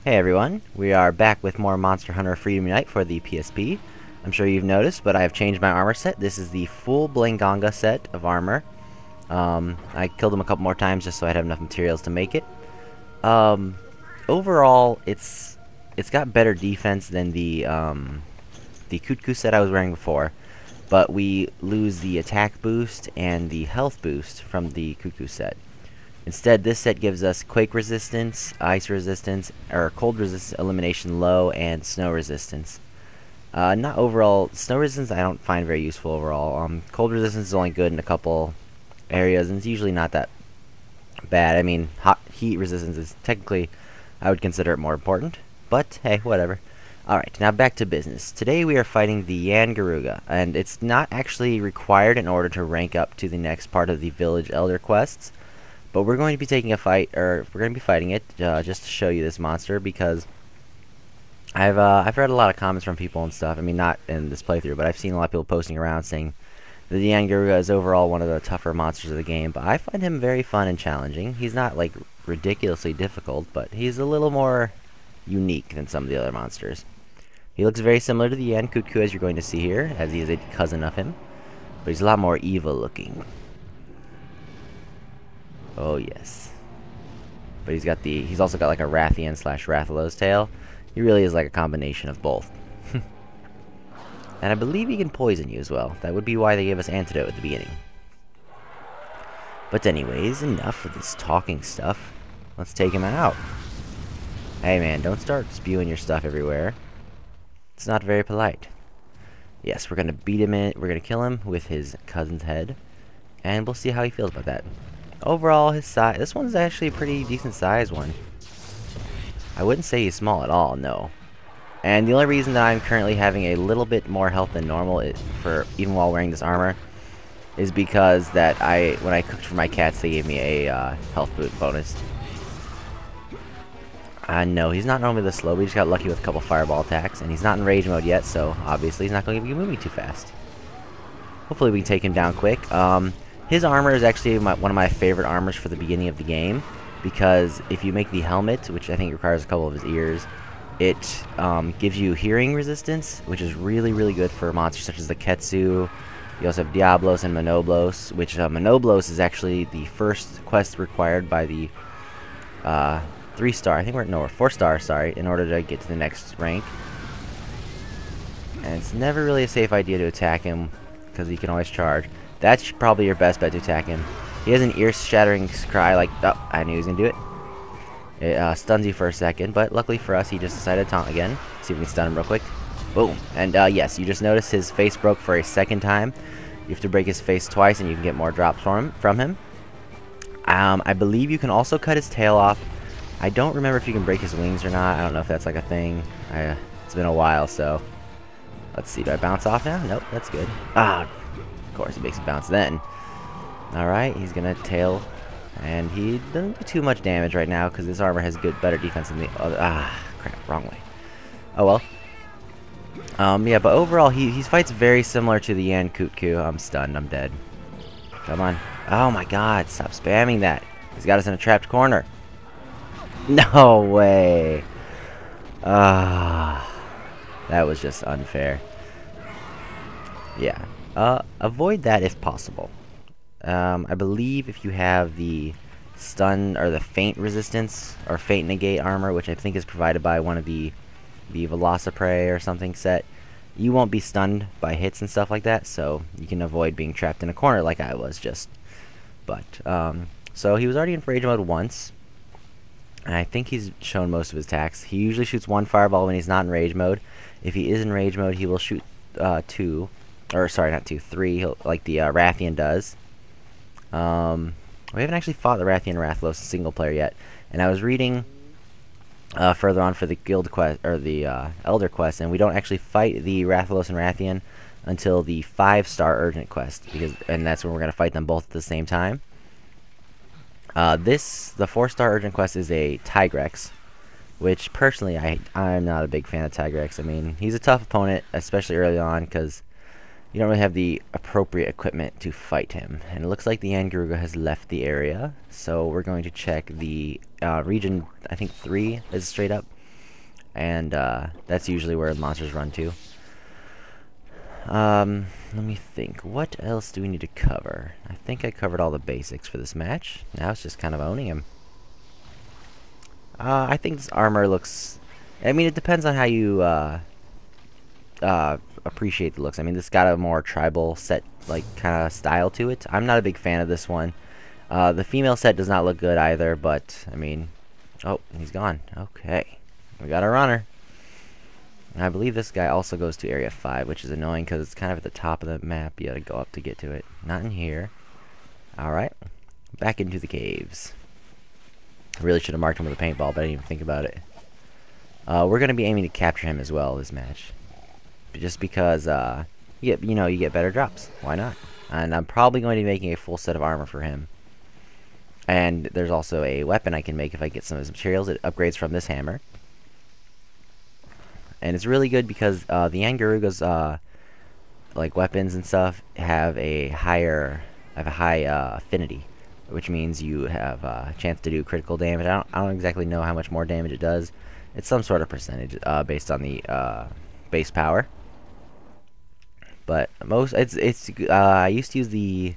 Hey everyone, we are back with more Monster Hunter Freedom Unite for the PSP. I'm sure you've noticed, but I have changed my armor set. This is the full Blinganga set of armor. I killed him a couple more times just so I'd have enough materials to make it. Overall, it's got better defense than the Kutku set I was wearing before, but we lose the attack boost and the health boost from the Kutku set. Instead, this set gives us quake resistance, ice resistance, or cold resistance, elimination low, and snow resistance. Not overall, snow resistance I don't find very useful overall. Cold resistance is only good in a couple areas, and it's usually not that bad. I mean, heat resistance is technically, I would consider it more important, but hey, whatever. Alright, now back to business. Today we are fighting the GARUGA, and it's not actually required in order to rank up to the next part of the Village Elder quests. But we're going to be taking a fight, or we're going to be fighting it, just to show you this monster, because I've read a lot of comments from people and stuff. I mean, not in this playthrough, but I've seen a lot of people posting around saying that the GARUGA is overall one of the tougher monsters of the game, but I find him very fun and challenging. He's not, like, ridiculously difficult, but he's a little more unique than some of the other monsters. He looks very similar to the Kutku, as you're going to see here, as he is a cousin of him, but he's a lot more evil looking. Oh yes. But he's also got like a Rathian / Rathalos tail. He really is like a combination of both. And I believe he can poison you as well. That would be why they gave us antidote at the beginning. But anyways, enough of this talking stuff. Let's take him out. Hey man, don't start spewing your stuff everywhere. It's not very polite. Yes, we're gonna beat him in. We're gonna kill him with his cousin's head. And we'll see how he feels about that. Overall, his size, this one's actually a pretty decent size one. I wouldn't say he's small at all, no. And the only reason that I'm currently having a little bit more health than normal even while wearing this armor is because that when I cooked for my cats, they gave me a health bonus. No, he's not normally this slow. We just got lucky with a couple fireball attacks, and he's not in rage mode yet, so obviously he's not going to be moving too fast. Hopefully we can take him down quick. His armor is actually one of my favorite armors for the beginning of the game, because if you make the helmet, which I think requires a couple of his ears, it gives you hearing resistance, which is really, really good for monsters such as the Ketsu. You also have Diablos and Monoblos, which Monoblos is actually the first quest required by the 3-star, I think we're 4-star, sorry, in order to get to the next rank. And it's never really a safe idea to attack him, because he can always charge. That's probably your best bet to attack him. He has an ear-shattering cry like, oh, I knew he was going to do it. It stuns you for a second, but luckily for us, he just decided to taunt again. See if we can stun him real quick. Boom. And yes, you just noticed his face broke for a second time. You have to break his face twice, and you can get more drops from him. I believe you can also cut his tail off. I don't remember if you can break his wings or not. I don't know if that's like a thing. It's been a while, so... Let's see, do I bounce off now? Nope, that's good. Ah, of course, it makes it bounce then. Alright, he's gonna tail, and he doesn't do too much damage right now because his armor has better defense than the other. Ah, crap, wrong way. Oh well. Yeah, but overall, he fights very similar to the Kutku. I'm stunned, I'm dead. Come on. Oh my god, stop spamming that. He's got us in a trapped corner. No way. Ah, that was just unfair. Yeah. Avoid that if possible. I believe if you have the stun or the feint resistance or feint negate armor, which I think is provided by one of the Velociprey or something set, you won't be stunned by hits and stuff like that, so you can avoid being trapped in a corner like I was just. But so he was already in rage mode once, and I think he's shown most of his attacks. He usually shoots one fireball when he's not in rage mode. If he is in rage mode, he will shoot 2. Or, sorry, not 2, 3, like the Rathian does. We haven't actually fought the Rathian Rathalos single player yet. And I was reading further on for the guild quest, or the Elder quest, and we don't actually fight the Rathalos and Rathian until the 5-star urgent quest, and that's when we're going to fight them both at the same time. The 4-star urgent quest is a Tigrex, which personally I'm not a big fan of Tigrex. I mean, he's a tough opponent, especially early on, because you don't really have the appropriate equipment to fight him. And it looks like the GARUGA has left the area, so we're going to check the region, I think 3 is straight up. and that's usually where the monsters run to. Let me think. What else do we need to cover? I think I covered all the basics for this match. Now it's just kind of owning him. I think this armor looks... I mean, it depends on how you appreciate the looks. I mean, this got a more tribal set, like, kind of style to it. I'm not a big fan of this one. The female set does not look good either, but, I mean... Oh, he's gone. Okay. We got a runner. And I believe this guy also goes to Area 5, which is annoying because it's kind of at the top of the map. You gotta go up to get to it. Not in here. Alright. Back into the caves. I really should have marked him with a paintball, but I didn't even think about it. We're gonna be aiming to capture him as well this match. Just because, you get better drops. Why not? And I'm probably going to be making a full set of armor for him. And there's also a weapon I can make if I get some of his materials. It upgrades from this hammer. And it's really good because the GARUGA's like weapons and stuff have a high affinity, which means you have a chance to do critical damage. I don't exactly know how much more damage it does. It's some sort of percentage based on the base power. But I used to use the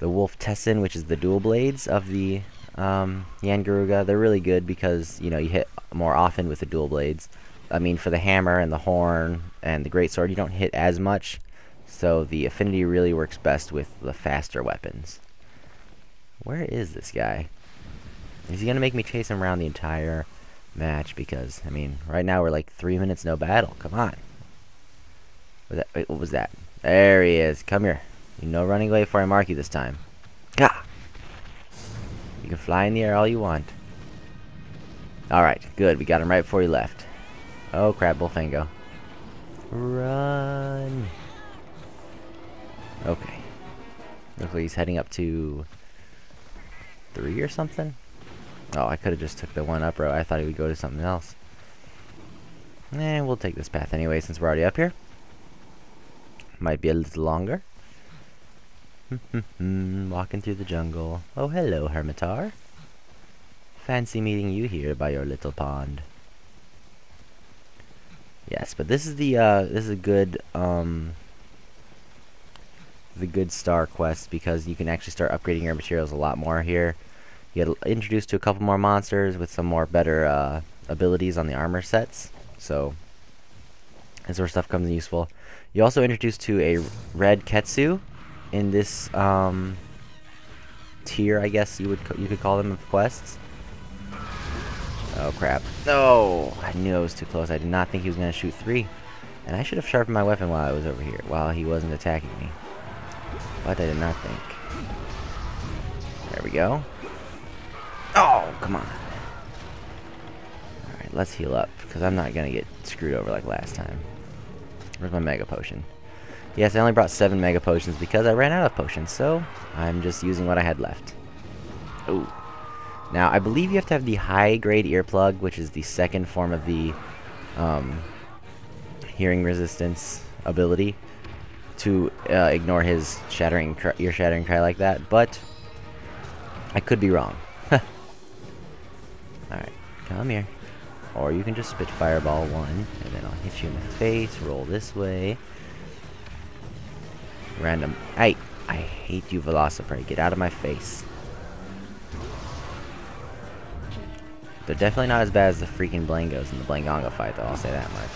Wolf Tessin, which is the dual blades of the GARUGA. They're really good because you hit more often with the dual blades. I mean, for the hammer and the horn and the greatsword, you don't hit as much, so the affinity really works best with the faster weapons. Where is this guy? Is he gonna make me chase him around the entire match? Because, I mean, right now we're like 3 minutes no battle. Come on. Wait, what was that? There he is. Come here. No running away before I mark you this time. Gah! You can fly in the air all you want. Alright, good. We got him right before he left. Oh crap, Bullfango. Run! Okay. Looks like he's heading up to 3 or something? Oh, I could have just took the one up road. I thought he would go to something else. And we'll take this path anyway since we're already up here. Might be a little longer. Walking through the jungle. Oh, hello, Hermitar. Fancy meeting you here by your little pond. Yes, but this is a good the good star quest because you can actually start upgrading your materials a lot more here. You get introduced to a couple more monsters with some more better abilities on the armor sets. So this sort of stuff comes in useful. You also introduced to a red Ketsu in this tier, I guess you could call them, of quests. Oh crap. No! I knew I was too close. I did not think he was going to shoot 3. And I should have sharpened my weapon while I was over here, while he wasn't attacking me. But I did not think. There we go. Oh, come on. Alright, let's heal up, because I'm not going to get screwed over like last time. Where's my Mega Potion? Yes, I only brought 7 Mega Potions because I ran out of potions, so I'm just using what I had left. Ooh. Now, I believe you have to have the high-grade earplug, which is the second form of the hearing resistance ability, to ignore his ear-shattering cry like that, but I could be wrong. Alright, come here. Or you can just spit Fireball 1, and then I'll hit you in the face, roll this way. Random. I hate you, Velociprey. Get out of my face. They're definitely not as bad as the freaking Blangos in the Blangonga fight, though, I'll say that much.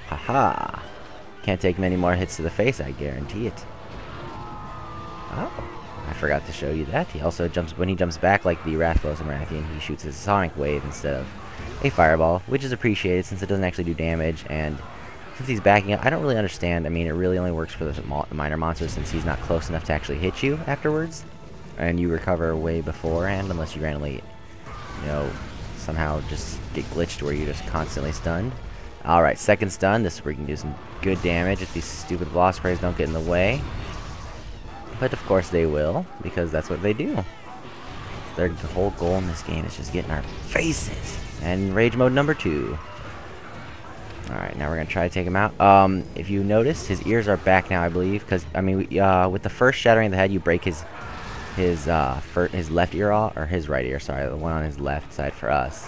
Haha! Can't take many more hits to the face, I guarantee it. Oh, I forgot to show you that. He also jumps, when he jumps back like the Rathalos and Rathian, he shoots his Sonic Wave instead of a Fireball, which is appreciated since it doesn't actually do damage, and since he's backing up, I don't really understand. I mean, it really only works for the minor monsters since he's not close enough to actually hit you afterwards. And you recover way beforehand unless you randomly, somehow just get glitched where you're just constantly stunned. Alright, second stun. This is where you can do some good damage if these stupid Velociprays don't get in the way. But of course they will, because that's what they do. Their whole goal in this game is just getting our faces. And Rage Mode number 2. Alright, now we're going to try to take him out. If you noticed, his ears are back now, I believe. Because, I mean, with the first shattering of the head, you break his his left ear off, or his right ear, sorry, the one on his left side for us.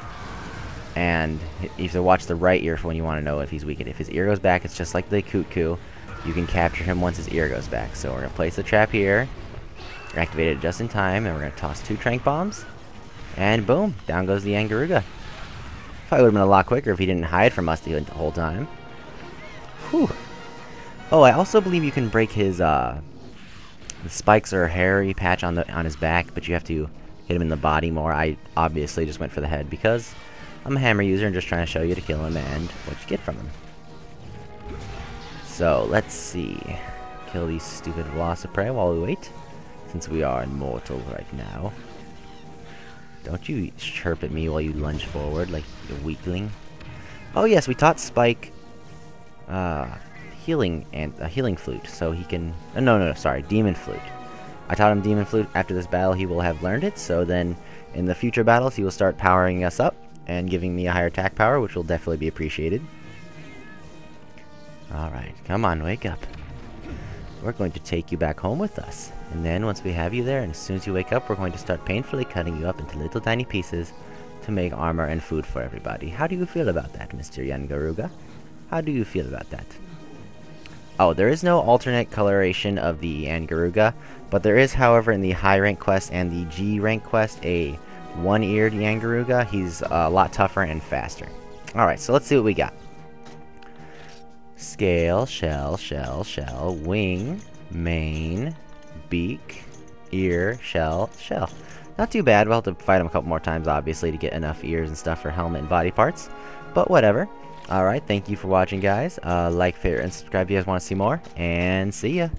And you have to watch the right ear for when you want to know if he's weakened. If his ear goes back, it's just like the cuckoo. You can capture him once his ear goes back. So we're going to place the trap here, activate it just in time, and we're going to toss 2 trank bombs. And boom, down goes the GARUGA. Probably would have been a lot quicker if he didn't hide from us the whole time. Whew. Oh, I also believe you can break his the spikes or hairy patch on his back, but you have to hit him in the body more. I obviously just went for the head because I'm a hammer user and just trying to show you to kill him and what you get from him. So let's see, kill these stupid Velociprey while we wait, since we are immortal right now. Don't you chirp at me while you lunge forward like a weakling. Oh yes, we taught Spike healing and a healing flute, so he can. No, sorry, demon flute. I taught him demon flute. After this battle, he will have learned it. So then, in the future battles, he will start powering us up and giving me a higher attack power, which will definitely be appreciated. All right, come on, wake up. We're going to take you back home with us. And then once we have you there, and as soon as you wake up, we're going to start painfully cutting you up into little tiny pieces to make armor and food for everybody. How do you feel about that, Mr. GARUGA? How do you feel about that? Oh, there is no alternate coloration of the GARUGA, but there is, however, in the high rank quest and the G rank quest, a one-eared GARUGA. He's a lot tougher and faster. Alright, so let's see what we got. Scale, shell, shell, shell, wing, mane, beak, ear, shell, shell. Not too bad. We'll have to fight him a couple more times, obviously, to get enough ears and stuff for helmet and body parts. But whatever. Alright, thank you for watching, guys. Like, favorite, and subscribe if you guys want to see more. And see ya!